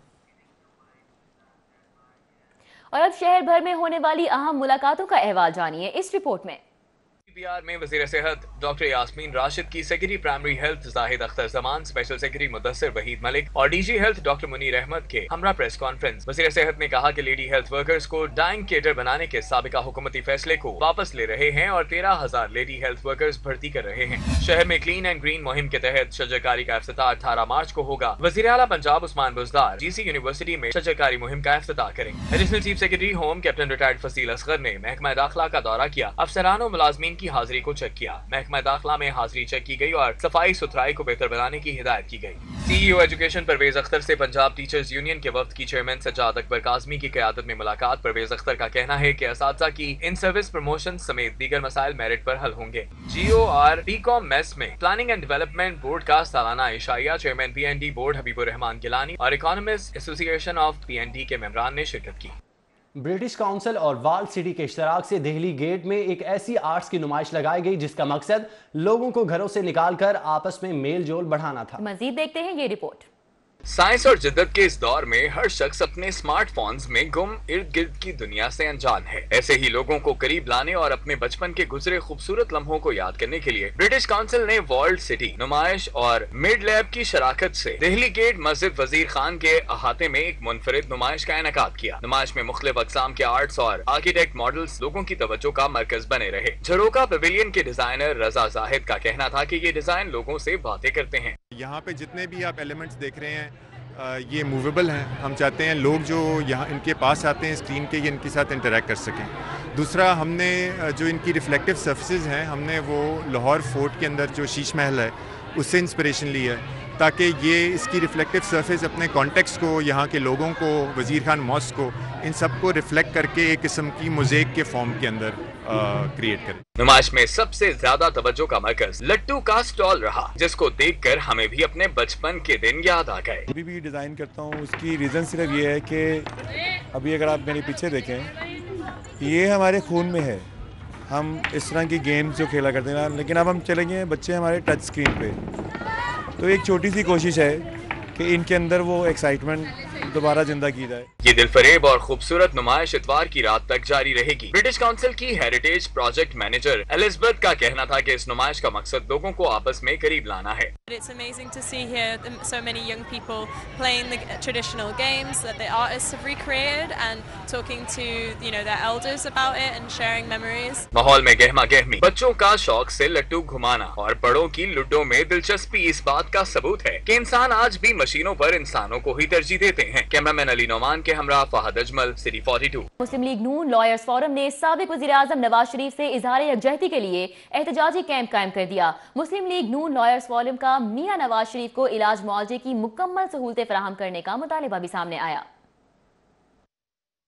اور اب شہر بھر میں ہونے والی اہم ملاقاتوں کا احوال جانیے اس رپورٹ میں۔ پی آر میں وزیر صحت ڈاکٹر یاسمین راشد کی secretary primary health Zahid Akhtar Zaman, special secretary Mudassar Waheed Malik اور D G health doctor Munir Ahmed کے ہمراہ پریس کانفرنس۔ وزیر صحت نے کہا کہ لیڈی ہیلتھ ورکرز کو ڈائنگ کیٹر بنانے کے سابقہ حکومتی فیصلے کو واپس لے رہے ہیں اور 13,000 لیڈی ہیلتھ ورکرز بھرتی کر رہے ہیں۔ شہر میں کلین اینڈ گرین مہم کے تحت شجرکاری کا افتتاح 18 مارچ کو ہوگا۔ وزیر اعلیٰ پنجاب عثمان بزدار جی سی یونیورسٹی میں شجرکاری مہم کا افتتاح کریں۔ Additional chief secretary home captain retired Faisal Asghar نے محکمہ داخلہ کا دورہ کیا، افسران و ملازمین کی حاضری کو چیک کیا۔ محکمہ داخلہ میں حاضری چیک کی گئی اور صفائی ستھرائی کو بہتر بنانے کی ہدایت کی گئی۔ سی ای او ایجوکیشن پرویز اختر سے پنجاب ٹیچرز یونین کے وفد کی چیئرمین سجاد اکبر کاظمی کی قیادت میں ملاقات۔ پرویز اختر کا کہنا ہے کہ اساتذہ کی ان سروس پروموشن سمیت دیگر مسائل میرٹ پر حل ہوں گے۔ جی او آر پی کام میس میں پلاننگ اینڈ ڈیولپمنٹ بورڈ کا سالانہ عشائیہ chairman P N D board Habib ur Rehman Gilani اور اکانومسٹ ایسوسی ایشن آف پی این ڈی کے ممبران نے شرکت کی۔ برٹش کونسل اور وال سٹی کے اشتراک سے دہلی گیٹ میں ایک ایسی آرٹس کی نمائش لگائی گئی جس کا مقصد لوگوں کو گھروں سے نکال کر آپس میں میل جول بڑھانا تھا۔ مزید دیکھتے ہیں یہ رپورٹ۔ سائنس اور جدت کے اس دور میں ہر شخص اپنے اسمارٹ فونز میں گم ارد گرد کی دنیا سے انجان ہے۔ ایسے ہی لوگوں کو قریب لانے اور اپنے بچپن کے گزرے خوبصورت لمحوں کو یاد کرنے کے لیے برٹش کونسل نے ورلڈ سٹی نمائش اور مڈ لیب کی شراکت سے دہلی گیٹ مسجد وزیر خان کے احاطے میں ایک منفرد نمائش کا انعقاد کیا۔ نمائش میں مختلف اقسام کے آرٹس اور آرکیٹیکٹ ماڈلز لوگوں کی توجہ کا مرکز بنے رہے۔ جھروکا پیویلین کے ڈیزائنر رضا زاہد کا کہنا تھا کہ یہ ڈیزائن لوگوں سے باتیں کرتے ہیں۔ یہاں پہ جتنے بھی آپ ایلیمنٹس دیکھ رہے ہیں یہ موویبل ہیں۔ ہم چاہتے ہیں لوگ جو یہاں ان کے پاس آتے ہیں اسکرین کے، یہ ان کے ساتھ انٹریکٹ کر سکیں۔ دوسرا، ہم نے جو ان کی ریفلیکٹیو سرفیسز ہیں، ہم نے وہ لاہور فورٹ کے اندر جو شیش محل ہے اس سے انسپریشن لی ہے، تاکہ یہ اس کی ریفلیکٹیو سرفیس اپنے کانٹیکسٹ کو، یہاں کے لوگوں کو، وزیر خان ماسک کو، ان سب کو ریفلیکٹ کر کے ایک قسم کی موزیک کے فارم کے اندر کریٹ کریں۔ نمائش میں سب سے زیادہ توجہ کا مرکز لٹو کا سٹال رہا، جس کو دیکھ کر ہمیں بھی اپنے بچپن کے دن یاد آ گئے۔ ابھی بھی ڈیزائن کرتا ہوں، اس کی ریزن صرف یہ ہے کہ ابھی اگر آپ میرے پیچھے دیکھیں، یہ ہمارے خون میں ہے۔ ہم اس طرح کی گیمز جو کھیلا کرتے ہیں، لیکن اب ہم چلیں گے بچے ہمارے ٹچ اسکرین پہ، تو ایک چھوٹی سی کوشش ہے کہ ان کے اندر وہ ایکسائٹمنٹ دوبارہ زندہ کی جائے۔ یہ دل فریب اور خوبصورت نمائش اتوار کی رات تک جاری رہے گی۔ برٹش کونسل کی ہیریٹیج پروجیکٹ مینیجر ایلزبتھ کا کہنا تھا کہ اس نمائش کا مقصد لوگوں کو آپس میں قریب لانا ہے۔ It's amazing to see here so many young people playing the traditional games that the artists have recreated and talking to their elders about it and sharing memories. ماحول میں گہما گہمی، بچوں کا شوق سے لٹو گھمانا اور بڑوں کی لڈو میں دلچسپی اس بات کا ثبوت ہے کہ انسان آج بھی مشینوں پر انسانوں کو ہی ترجیح دیتے ہیں۔ کیمرامین علی نعمان کے ہمراہ فہد اجمل، سٹی 42۔ مسلم لیگ نون لائرز فورم نے سابق وزیر اعظم نواز شریف سے اظہار یکجہتی کے لیے احتجاجی کیمپ قائم کر دیا۔ مسلم لیگ نون لائرز فورم کا میاں نواز شریف کو علاج معالجے کی مکمل سہولتیں فراہم کرنے کا مطالبہ بھی سامنے آیا۔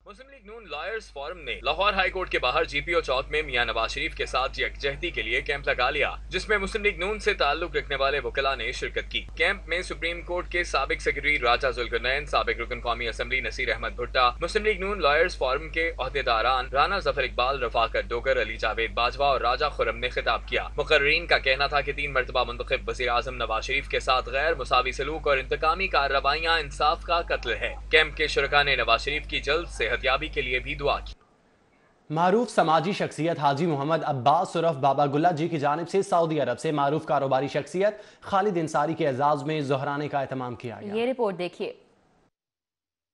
मुस्लिम लीग नून लॉयर्स फोरम ने लाहौर हाई कोर्ट के बाहर जीपीओ चौक में मियां नवाज शरीफ के साथ यकजहती के लिए कैंप लगा लिया, जिसमें मुस्लिम लीग नून से ताल्लुक रखने वाले वकला ने शिरकत की। कैंप में सुप्रीम कोर्ट के साबिक सेक्रेटरी राजा जुल्करनैन, साबिक रुकन कौमी असम्बली नसीर अहमद भुट्टा, मुस्लिम लीग नून लॉयर्स फोरम के अहदेदारान राना जफर इकबाल, रफाकत डोगर, अली जावेद बाजवा और राजा खुरम ने खिताब किया। मुकर्रीन का कहना था कि 3 मरतबा मुंतखब वज़ीर आज़म नवाज शरीफ के साथ गैर मुसावी सलूक और इंतकामी कार्रवाइयाँ इंसाफ का कत्ल है। कैंप के शुरका ने नवाज शरीफ की जल्द सेहतयाबी के लिए भी दुआ की। मारूफ समाजी शख्सियत हाजी मोहम्मद अब्बास उर्फ बाबा गुल्ला जी की जानिब से सऊदी अरब से मारूफ कारोबारी शख्सियत खालिद अंसारी के एजाज में ज़ोहराने का एहतमाम किया गया। ये रिपोर्ट देखिए।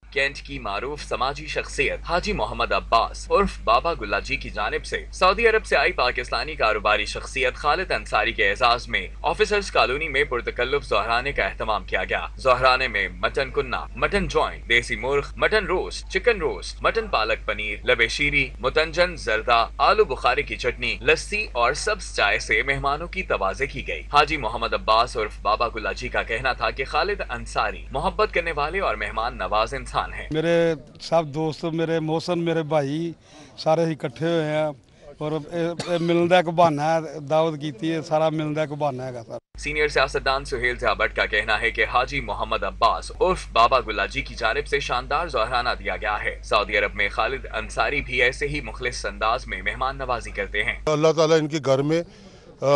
कैंट की मारूफ समाजी शख्सियत हाजी मोहम्मद अब्बास उर्फ बाबा गुल्ला जी की जानिब से सऊदी अरब से आई पाकिस्तानी कारोबारी शख्सियत खालिद अंसारी के एजाज में ऑफिसर्स कॉलोनी में पुरतकल्लुफ ज़ोहराने का एहतमाम किया गया। ज़ोहराने में मटन कुन्ना, मटन जॉइंट, देसी मुर्ग, mutton roast, chicken roast, mutton palak paneer, लबे शीरी, मुतंजन जर्दा, आलू बुखारे की चटनी, लस्सी और सब्ज चाय से मेहमानों की तवाज़े की गई। हाजी मोहम्मद अब्बास उर्फ बाबा गुल्ला जी का कहना था कि खालिद अंसारी मोहब्बत करने वाले और मेहमान नवाज इंसान है। मेरे सब दोस्त, मेरे मोहसन, मेरे भाई सारे इकट्ठे हुए हैं और मिलने का बहाना है, दावत की है, सारा मिलने का बहाना है सर। सीनियर सियासतदान सुहेल ज़िया का कहना है कि हाजी मोहम्मद अब्बास उर्फ बाबा गुल्ला जी की जानिब से शानदार ज़ोहराना दिया गया है। सऊदी अरब में खालिद अंसारी भी ऐसे ही मुखलिस अंदाज में मेहमान नवाजी करते हैं। अल्लाह ताला इनके घर में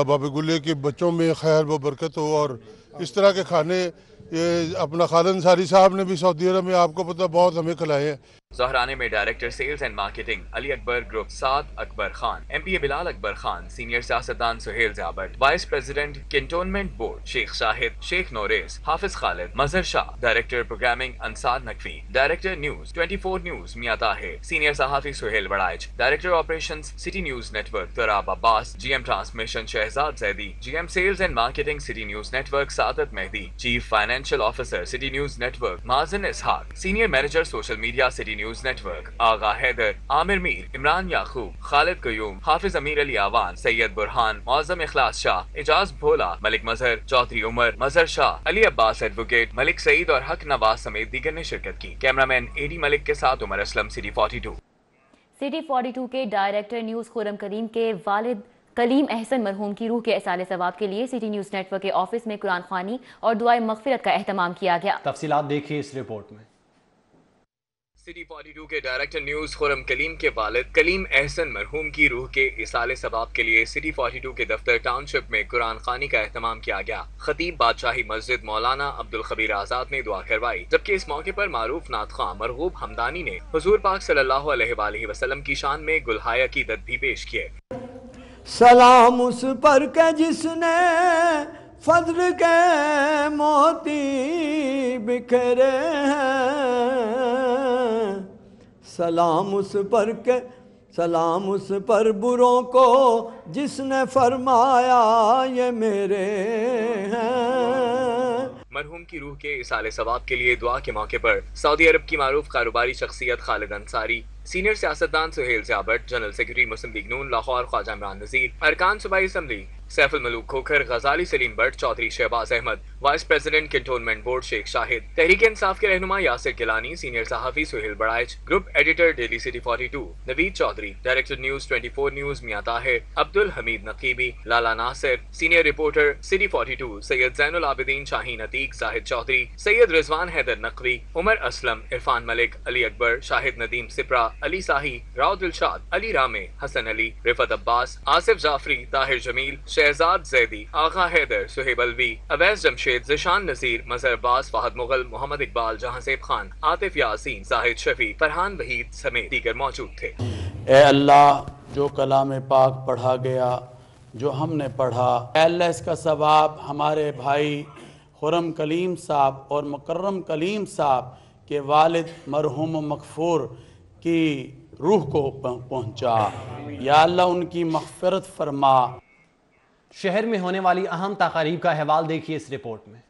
बाबा गुल्ले के बच्चों में खैर व बरकत हो और इस तरह के खाने ये अपना खालिद अंसारी साहब ने भी सऊदी अरब में आपको पता बहुत हमें खिलाए हैं। ज़ोहराने में director sales and marketing Ali Akbar group Saad Akbar Khan, MP Bilal Akbar Khan, senior सियासतदान Suhail Zia, vice president cantonment board Sheikh Shahid, Sheikh नोरेस, Hafiz Khalid, Mazhar Shah, director programming Ansar Naqvi, director news 24 news Mian Tahir, senior सहाफी Sohail Baraich, director operations city news network Turab Abbas, GM transmission Shahzad Zaidi, GM sales and marketing city news network Saadat Mehdi, chief financial officer city news network Mazin Ishaq, senior manager social media city news network Agha Haider, Amir Mir, Imran Yaqoob, Khalid Qayyum, Hafiz Amir Ali Awan, Syed Burhan, Moazzam Ikhlas Shah, Ijaz Bhola, Malik Mazhar, Chaudhry Umar, Mazhar Shah, Ali Abbas advocate, Malik Saeed और हक नवाज समेत दीगर ने शिरकत की। Cameraman AD Malik के साथ Umar Aslam, city 42। City 42 के director news Khurram करीम के वालिद कलीम एहसन मरहूम की रूह के इसाले सवाब के लिए सिटी न्यूज नेटवर्क के ऑफिस में कुरान ख्वानी और दुआए मगफिरत का एहतमाम किया गया। तफसीलात देखिए इस रिपोर्ट में। सिटी 42 के डायरेक्टर न्यूज खुरम कलीम के वालिद कलीम एहसन मरहूम की रूह के इसाले सवाब के लिए सिटी 42 के दफ्तर टाउनशिप में कुरान खानी का एहतमाम किया गया। खतीब बादशाही मस्जिद मौलाना अब्दुल खबीर आजाद ने दुआ करवाई, जबकि इस मौके पर मारूफ नात खां मरगूब हमदानी ने हुजूर पाक सल्लल्लाहु अलैहि वसल्लम की शान में गुलहाया की दद भी पेश किए। सलाम उस पर के जिसने फजल के मोती बिखरे हैं, सलाम उस पर बुरों को जिसने फरमाया ये मेरे हैं। मरहूम की रूह के इसाले सवाब के लिए दुआ के मौके पर सऊदी अरब की मारूफ कारोबारी शख्सियत खालिद अंसारी, सीनियर सियासतदान Suhail Zia, general secretary Muslim League Noon Lahore Khawaja Imran Nazir, अरकान सूबाई assembly Saiful Malook Khokhar, Ghazali Saleem Butt, Chaudhry Shahbaz Ahmad, vice president cantonment board Sheikh Shahid, Tehreek Insaf के रहनुमा यासिर गिलानी, सीनियर सहाफी Sohail Baraich, group editor daily city 42 Naveed Chaudhry, director news 24 news Mian Tahir, Abdul Hameed Naqibi, Lala Nasir, senior reporter city 42 Syed Zainul Abideen Shaheen Atiq, Zahid Chaudhary, Syed Rizwan Haider Naqvi, Umar Aslam, Irfan Malik, Ali Akbar, Shahid Nadeem Sipra, Ali साही, राव दिलशाद, अली रामे, हसन अली, रिफत अब्बास, आसिफ जाफरी, ताहिर जमील, शहजाद जैदी, आगा हैदर, सुहेब अलवी, अवैस जमशेद, जिशान नसीर, मजहर अब्बास, फहद मुगल, मोहम्मद इकबाल, जहांसेब खान, आतिफ यासीन, जाहिद शफी, फरहान वहीद समेत दीगर मौजूद थे। ए अल्लाह, जो कलाम पाक पढ़ा गया, जो हमने पढ़ा, अल्लाह इसका सवाब हमारे भाई खुरम कलीम साहब और मुकर्रम कलीम साहब के वालिद मरहूम मगफूर की रूह को पहुँचा। या अल्लाह उनकी मग़फ़िरत फरमा। शहर में होने वाली अहम तकारीब का अहवाल देखिए इस रिपोर्ट में।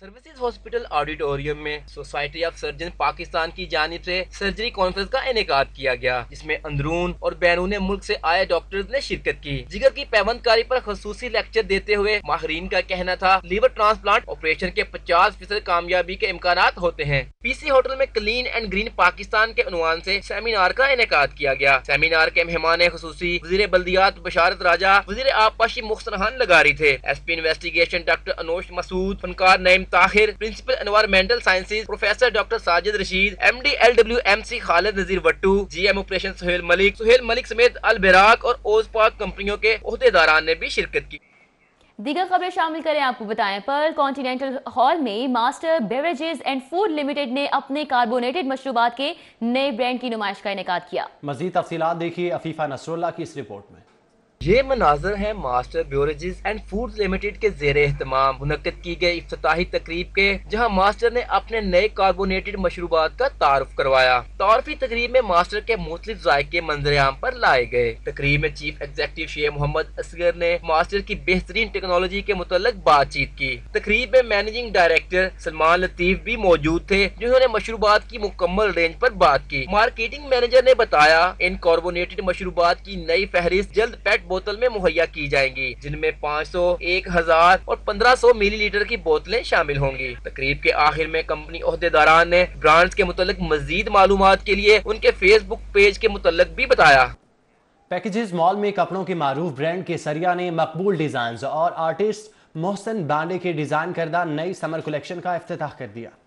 सर्विसेज हॉस्पिटल ऑडिटोरियम में सोसाइटी ऑफ सर्जन पाकिस्तान की जानिब से सर्जरी कॉन्फ्रेंस का इनेकाद किया गया, जिसमें अंदरून और बैरून मुल्क से आए डॉक्टर्स ने शिरकत की। जिगर की पैबंदकारी पर खसूसी लेक्चर देते हुए माहिरीन का कहना था लीवर ट्रांसप्लांट ऑपरेशन के 50% कामयाबी के इम्कानात होते हैं। पीसी होटल में क्लीन एंड ग्रीन पाकिस्तान के उन्वान से सेमिनार का इनेकाद किया गया। सेमिनार के मेहमान खसूसी वज़ीर बल्दियात बशारत राजा, वज़ीर आबपाशी मुख्तरहान लगारी थे। SP investigation doctor Anosh Masood, फनकार Naeem Tahir, principal environmental sciences professor doctor Sajid Rasheed, MD LWMC Khalid Nazir Wattoo, GM operation Suhail Malik समेत अल बिराक और ओजपाक कंपनियों के ओहदेदारान ने भी शिरकत की। दीगर खबरें शामिल करें आपको बताएं। पर्ल कॉन्टिनेंटल हॉल में master beverages and food limited ने अपने कार्बोनेटेड मशरूबात के नए ब्रांड की नुमाइश का इनेकाद किया। मजीद तफसीलात देखिए अफीफा नसरुल्लाह की इस रिपोर्ट में। ये मनाजर है master beverages and foods limited के ज़ेरे एहतमाम मुनक्कद की गई इफ्तिताही तकरीब के, जहां मास्टर ने अपने नए कार्बोनेटेड मशरूबात का तारुफ करवाया। तारुफी तकरीब में मास्टर के मुख्तलिफ जायके मंजर-ए-आम पर लाए गए। तकरीब में चीफ एग्जीक्यूटिव शेख मोहम्मद असगर ने मास्टर की बेहतरीन टेक्नोलॉजी के मुतल्लिक बातचीत की। तकरीब में मैनेजिंग डायरेक्टर सलमान लतीफ भी मौजूद थे, जिन्होंने मशरूबात की मुकम्मल रेंज पर बात की। मार्केटिंग मैनेजर ने बताया इन कार्बोनेटेड मशरूबात की नई फहरिस्त जल्द पेट बोतल में मुहैया की जाएंगी, जिनमें 500, 1000 और 1500 मिलीलीटर की बोतलें शामिल होंगी। तकरीब के आखिर में कंपनी ओहदेदारान ने ब्रांड्स के मुतल्लिक मजीद मालूमात के लिए उनके फेसबुक पेज के मुतल्लिक भी बताया। पैकेजेस मॉल में कपड़ों के मारूफ ब्रांड केसरिया ने मकबूल डिजाइन और आर्टिस्ट मोहसिन बांडे के डिजाइन करदा नई समर कलेक्शन का इफ्तिताह कर दिया।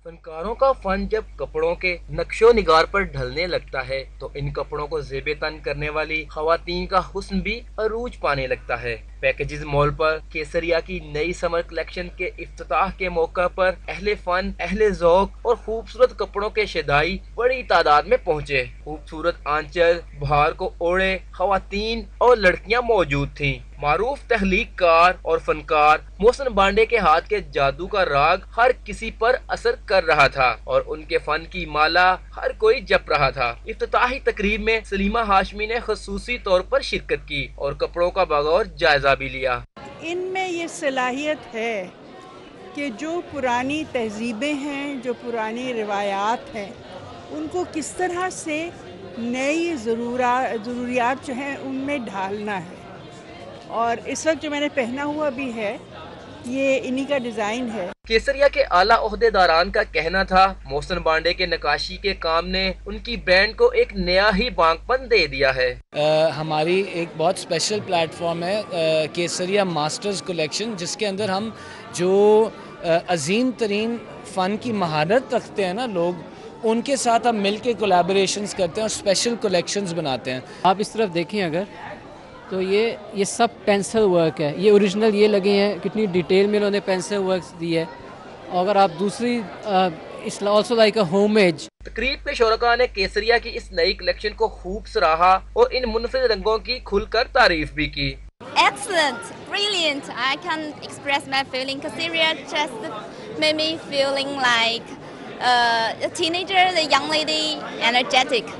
फनकारों का फन जब कपड़ों के नक्शो निगार पर ढलने लगता है तो इन कपड़ों को ज़ेबे तन करने वाली खवातीन का हुस्न भी अरूज पाने लगता है। पैकेजेस मॉल पर केसरिया की नई समर कलेक्शन के इफ्तिताह के मौका पर अहले फन, अहले ज़ौक और खूबसूरत कपड़ों के शदाई बड़ी तादाद में पहुँचे। खूबसूरत आंचल, बहार को ओढ़े खवातीन और लड़कियां मौजूद थीं। मारूफ तहलीककार और फनकार मोहसिन बांडे के हाथ के जादू का राग हर किसी पर असर कर रहा था और उनके फन की माला हर कोई जप रहा था। इफ्तिताही तकरीब में सलीमा हाशमी ने खसूसी तौर पर शिरकत की और कपड़ों का बगौर जायजा भी लिया। इनमें ये सलाहियत है कि जो पुरानी तहजीबें हैं, जो पुरानी रिवायात हैं, उनको किस तरह से नई ज़रूरियात जो हैं उनमें ढालना है। और इस वक्त जो मैंने पहना हुआ भी है ये इन्हीं का डिजाइन है। केसरिया के आला ओहदेदारान का कहना था मोहसिन बांडे के नकाशी के काम ने उनकी ब्रांड को एक नया ही बांकपन दे दिया है। हमारी एक बहुत स्पेशल प्लेटफॉर्म है केसरिया मास्टर्स कलेक्शन, जिसके अंदर हम जो अजीम तरीन फ़न की महारत रखते हैं ना लोग, उनके साथ हम मिल के कोलैबोरेशंस करते हैं और स्पेशल कलेक्शंस बनाते हैं। आप इस तरफ देखें अगर तो ये सब पेंसिल वर्क है, ये ओरिजिनल ये लगे हैं, कितनी डिटेल में इन्होंने पेंसिल वर्क दी है। और अगर आप दूसरी it's also like a homemade. तकरीब के शोरका ने केसरिया की इस नई कलेक्शन को खूब सराहा और इन मुनफिद रंगों की खुलकर तारीफ भी की। Excellent, brilliant. I can express my feeling. Kesaria just made me feeling like a teenager, a young lady, energetic.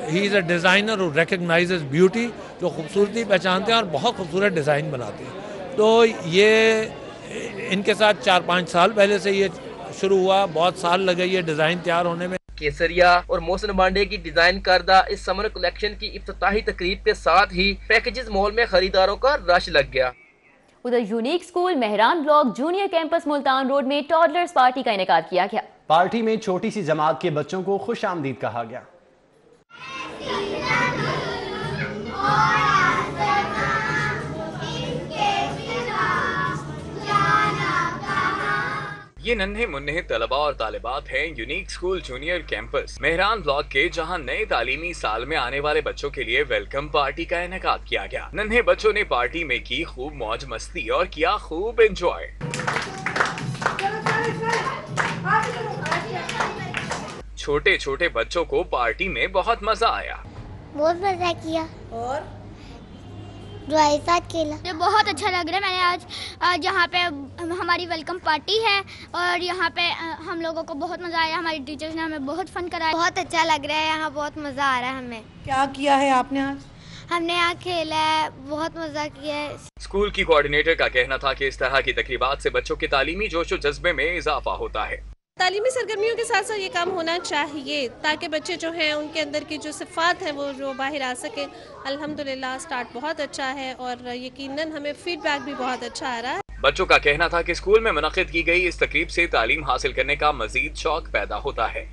He is a designer who recognizes beauty, जो खूबसूरती पहचानते हैं और बहुत खूबसूरत डिज़ाइन बनाते हैं। तो ये इनके साथ 4-5 साल पहले से ये शुरू हुआ, बहुत साल लगे ये डिज़ाइन तैयार होने में। केसरिया और मोहसिन बांडे की डिजाइन करदा इस समर कलेक्शन की इफ्तिताही तकरीब के साथ ही पैकेजेस मॉल में खरीदारों का रश लग गया। उधर unique school Mehran block junior campus Multan road में टॉडलर्स पार्टी का इनेकाद किया गया। पार्टी में छोटी सी जमात के बच्चों को खुश आमदीद कहा गया। ये नन्हे मुन्ने तलबा और तालिबात हैं unique school junior campus Mehran block के, जहां नए तालीमी साल में आने वाले बच्चों के लिए वेलकम पार्टी का इनेकाद किया गया। नन्हे बच्चों ने पार्टी में की खूब मौज मस्ती और किया खूब एंजॉय। छोटे छोटे बच्चों को पार्टी में बहुत मजा आया। बहुत मजा किया और जो साथ खेला। मुझे बहुत अच्छा लग रहा है। मैंने आज यहाँ पे हमारी वेलकम पार्टी है और यहाँ पे हम लोगों को बहुत मजा आया। हमारी टीचर्स ने हमें बहुत फन कराया। बहुत अच्छा लग रहा है, यहाँ बहुत मजा आ रहा है हमें। क्या किया है आपने आज? हमने यहाँ खेला है, बहुत मज़ा किया है। स्कूल की कोऑर्डिनेटर का कहना था कि इस तरह की तकरीबात से बच्चों के तालीमी जोश और जज्बे में इजाफा होता है। तालीमी सरगर्मियों के साथ साथ ये काम होना चाहिए ताकि बच्चे जो हैं उनके अंदर की जो सिफ़ात हैं वो जो बाहर आ सके। अल्हम्दुलिल्लाह स्टार्ट बहुत अच्छा है और यकीनन हमें फीडबैक भी बहुत अच्छा आ रहा है। बच्चों का कहना था कि स्कूल में मुनक़िद की गई इस तकरीब से तालीम हासिल करने का मजीद शौक पैदा होता है।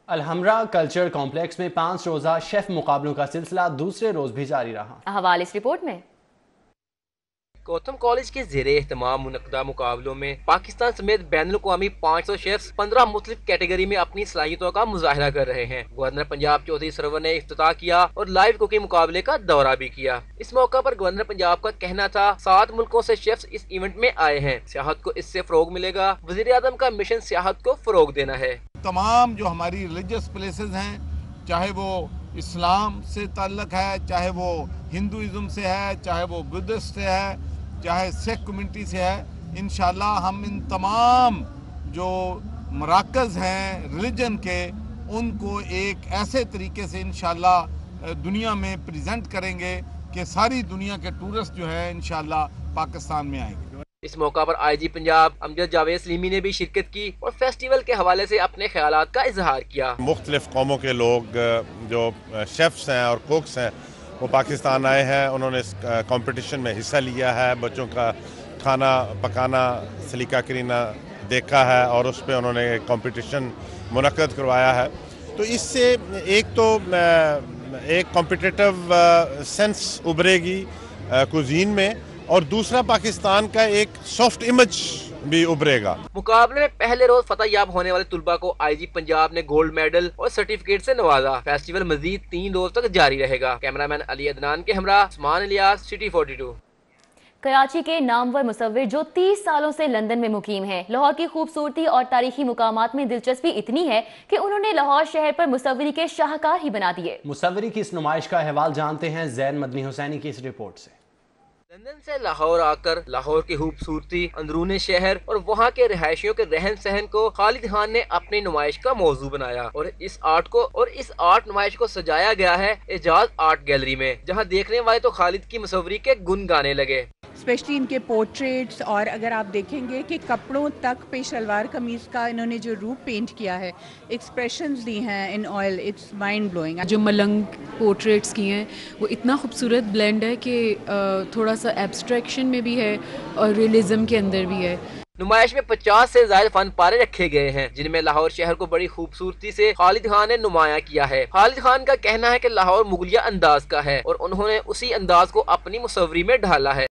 अलहमरा कल्चर कॉम्प्लेक्स में 5 रोज़ा शेफ मुकाबलों का सिलसिला दूसरे रोज भी जारी रहा। हवाले इस रिपोर्ट में। गौतम कॉलेज के ज़ेरे एहतमाम मुनक़दा मुकाबलों में पाकिस्तान समेत बैनुल-अक़वामी 500 शेफ्स 15 मुख्तलिफ कैटेगरी में अपनी सलाहियतों का मुजाहरा कर रहे हैं। गवर्नर पंजाब चौधरी सरवर ने इफ्तिताह किया और लाइव कुकिंग मुकाबले का दौरा भी किया। इस मौका पर गवर्नर पंजाब का कहना था 7 मुल्कों से शेफ्स इस इवेंट में आए हैं, सियाहत को इससे फ़रोग मिलेगा। वज़ीर आज़म का मिशन सियाहत को फ़रोग देना है। तमाम जो हमारी रिलीजियस प्लेसेस हैं, चाहे वो इस्लाम से ताल्लुक़ है, चाहे वो हिंदुइज़्म से है, चाहे वो बुद्धिस्ट से है, चाहे सिख कम्युनिटी से है, इंशाल्लाह हम इन तमाम जो मराकज़ हैं रिलीजन के उनको एक ऐसे तरीके से इंशाल्लाह दुनिया में प्रेजेंट करेंगे कि सारी दुनिया के टूरिस्ट जो है इंशाल्लाह पाकिस्तान में आएंगे। इस मौका पर IG पंजाब अमजद जावेद सलीमी ने भी शिरकत की और फेस्टिवल के हवाले से अपने ख्यालात का इजहार किया। मुख्तलिफ कौमों के लोग जो शेफ्स हैं और कुक्स हैं वो पाकिस्तान आए हैं, उन्होंने इस कंपटीशन में हिस्सा लिया है, बच्चों का खाना पकाना सलीका करीना देखा है और उस पर उन्होंने कंपटीशन मुनक्कद करवाया है। तो इससे एक तो एक कॉम्पिटिटिव सेंस उभरेगी कुजीन में और दूसरा पाकिस्तान का एक सॉफ्ट इमेज भी उभरेगा। मुकाबले में पहले रोज फतह याब होने वाले तुलबा को IG पंजाब ने गोल्ड मेडल और सर्टिफिकेट से नवाजा। फेस्टिवल मजीद 3 रोज तक जारी रहेगा। कैमरामैन अली अदनान के हमरा उस्मान इलियास, सिटी 42। कराची के नामवर मुसव्विर जो 30 सालों से लंदन में मुकीम हैं, लाहौर की खूबसूरती और तारीखी मुकामात में दिलचस्पी इतनी है कि उन्होंने लाहौर शहर पर मुसव्वरी के शाहकार ही बना दिए। मुसव्वरी की इस नुमाइश का अहवाल जानते हैं ज़ैन मदनी हुसैनी की इस रिपोर्ट से। लंदन से लाहौर आकर लाहौर की खूबसूरती, अंदरूनी शहर और वहाँ के रिहायशियों के रहन सहन को खालिद खान ने अपनी नुमाइश का मौजू बनाया और इस आर्ट नुमाइश को सजाया गया है एजाज आर्ट गैलरी में, जहाँ देखने वाले तो खालिद की मुसव्वरी के गुन गाने लगे। स्पेशली इनके पोर्ट्रेट्स और अगर आप देखेंगे कि कपड़ों तक पे शलवार कमीज़ का इन्होंने जो रूप पेंट किया है, एक्सप्रेशंस दी हैं in oil, it's mind blowing. जो मलंग पोर्ट्रेट्स किए हैं वो इतना खूबसूरत ब्लेंड है कि थोड़ा सा एब्स्ट्रैक्शन में भी है और रियलिज्म के अंदर भी है। नुमाइश में 50 से ज्यादा फन पारे रखे गए हैं, जिनमें लाहौर शहर को बड़ी खूबसूरती से खालिद खान ने नुमाया किया है। खालिद खान का कहना है कि लाहौर मुगलिया अंदाज का है और उन्होंने उसी अंदाज को अपनी मुसव्वरी में ढाला है।